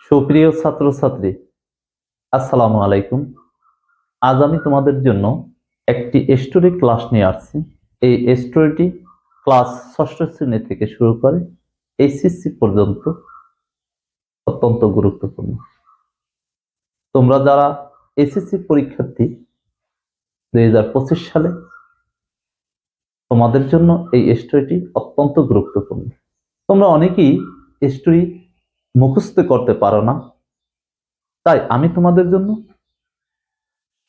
সুপ্রিয় ছাত্রছাত্রী, আসসালামু আলাইকুম। আজ আমি তোমাদের জন্য একটি স্টোরি ক্লাস নিয়ে আসছি। এই স্টোরিটি ক্লাস ষষ্ঠ শ্রেণী থেকে শুরু করে এইচএসসি পর্যন্ত অত্যন্ত গুরুত্বপূর্ণ। তোমরা যারা এসএসসি পরীক্ষার্থী 2025 সালে, তোমাদের জন্য এই স্টোরিটি অত্যন্ত গুরুত্বপূর্ণ। তোমরা অনেকেই স্টোরি মুখস্থ করতে পারো না, তাই আমি তোমাদের জন্য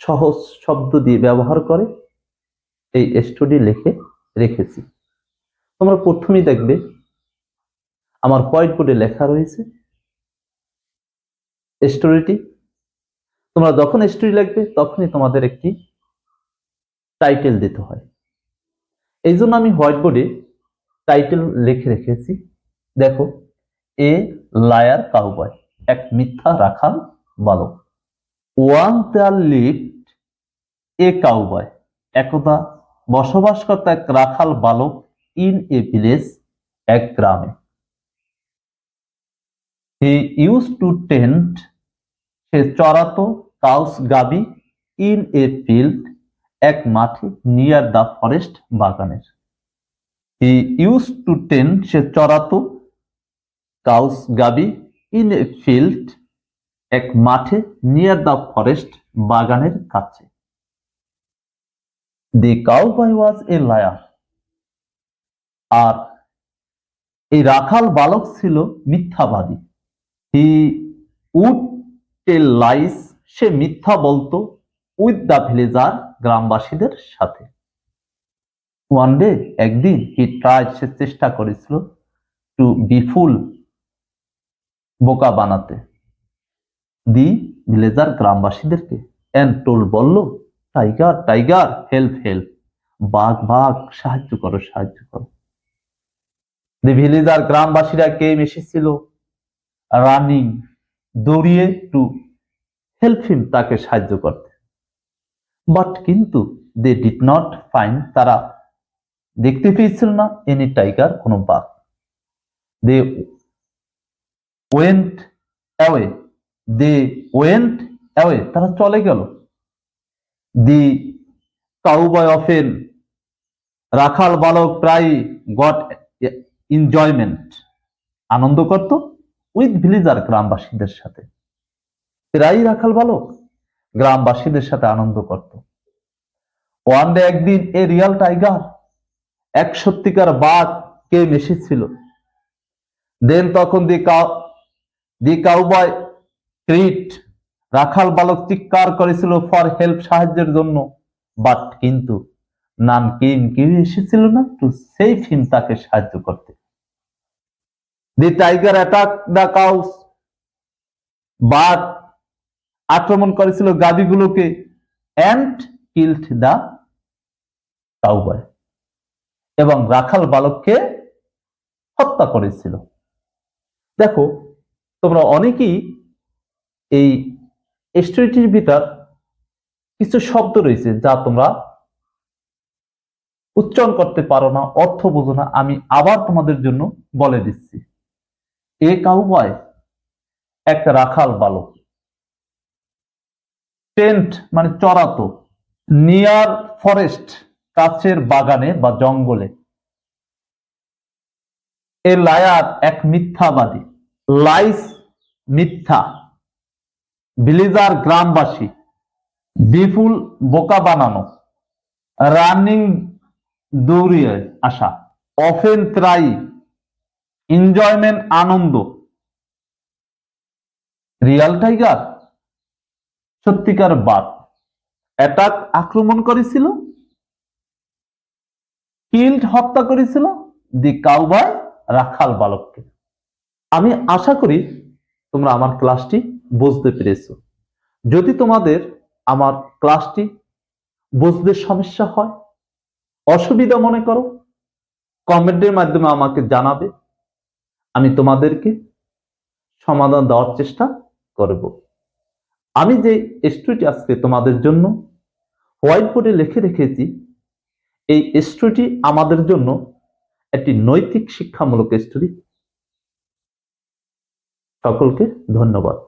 সহজ শব্দ দিয়ে ব্যবহার করে এই স্টোরি লিখে রেখেছি। তোমরা প্রথমেই দেখবে আমার হোয়াইট বোর্ডে লেখা রয়েছে স্টোরিটি। তোমরা যখন স্টোরি লিখবে তখনই তোমাদের একটি টাইটেল দিতে হয়। এই জন্য আমি হোয়াইট বোর্ডে টাইটেল লিখে রেখেছি। দেখো, এ লায়ার কাউবয়, এক মিথ্যা রাখাল বালক। Once there lived a cowboy, একদা বসবাস করত এক রাখাল বালক ইন এ ভিলেজ, এক গ্রামে। হি ইউজ টু টেন্ট, সে চড়াতো কাউস গাবি ইন এ ফিল্ড, এক মাঠে নিয়ার দ্য ফরেস্ট বাগানের। হি ইউজ টু টেন্ট, সে চড়াতো কাউস গাবি ইন এ ফিল্ড, এক মাঠে নিয়ার দ্য ফরেস্ট বাগানের কাছে। দি কাউবয় ওয়াজ এ লায়ার, আর এই রাখাল বালক ছিল মিথ্যাবাদী। হি উড টেল লাইস, সে মিথ্যা বলতো উইথ দ্য ভিলেজার, গ্রামবাসীদের সাথে। ওয়ান ডে, একদিন, হি ট্রাইড, সে চেষ্টা করেছিল টু বিফুল, বোকা বানাতে, দি ভিলেজার, গ্রামবাসীদেরকে। এন্ড টোল, বলল, টাইগার টাইগার হেল্প হেল্প, বাঘ বাঘ সাহায্য করো সাহায্য করো। দি ভিলেজার, গ্রামবাসীরা কেম এসেছিল, রানিং, দৌড়িয়ে, টু হেল্প হিম, তাকে সাহায্য করতে। বাট কিন্তু দে ডিড নট ফাইন্ড, তারা দেখতে পেয়েছিল না এনি টাইগার, কোনো বাঘ। They went away, they went away, তারা চলে গেল। দি কাউবয় অফেন, রাখাল বালক প্রায় গট এনজয়মেন্ট, আনন্দ করত, উইথ ভিলেজার, গ্রামবাসীদের সাথে। প্রায় রাখাল বালক গ্রামবাসীদের সাথে আনন্দ করত। ওয়ান ডে, একদিন, এ রিয়াল টাইগার, এক সত্যিকার বাঘ কে এসেছিল। দেন, তখন দি কাউবয় ক্রিট, রাখাল বালক চিৎকার করেছিল, ফর হেল্প, সাহায্যের জন্য। বাট কিন্তু নান কেম, কেউ এসেছিল না টু সেভ হিম, তাকে সাহায্য করতে। The tiger attack the cows, বাঘ আক্রমণ করেছিল গাভীগুলোকে। অ্যান্ড কিলড দ্য কাউবয়, এবং রাখাল বালককে হত্যা করেছিল। দেখো, তোমরা অনেকেই এই স্টোরিটির ভিতর কিছু শব্দ রয়েছে যা তোমরা উচ্চারণ করতে পারো না, অর্থ বোঝো না। আমি আবার তোমাদের জন্য বলে দিচ্ছি। এ কাউবয়, এক রাখাল বালক। টেন্ট মানে চড়াতো। নিয়ার ফরেস্ট, কাছের বাগানে বা জঙ্গলে। এ লায়ার, এক মিথ্যাবাদী। লাইস, মিথ্যা। ভিলেজার, গ্রামবাসী। বিফুল, বোকা বানানো। রানিং, দৌড়িয়ে আসা। অফেন, ত্রাই। এনজয়মেন্ট, আনন্দ। রিয়াল টাইগার, সত্যিকার বাঘ। অ্যাটাক, আক্রমণ করেছিল। কিল্ড, হত্যা করেছিল। দি কাউবয়, রাখাল বালককে। আমি আশা করি তোমরা আমার ক্লাসটি বুঝতে পেরেছো। যদি তোমাদের আমার ক্লাসটি বুঝতে সমস্যা হয়, অসুবিধা মনে করো, কমেন্টের মাধ্যমে আমাকে জানাবে। আমি তোমাদেরকে সমাধান দেওয়ার চেষ্টা করব। আমি যে স্টোরিটি আজকে তোমাদের জন্য হোয়াইট বোর্ডে লিখে রেখেছি, এই স্টোরিটি আমাদের জন্য একটি নৈতিক শিক্ষামূলক স্টোরি। সকলকে ধন্যবাদ।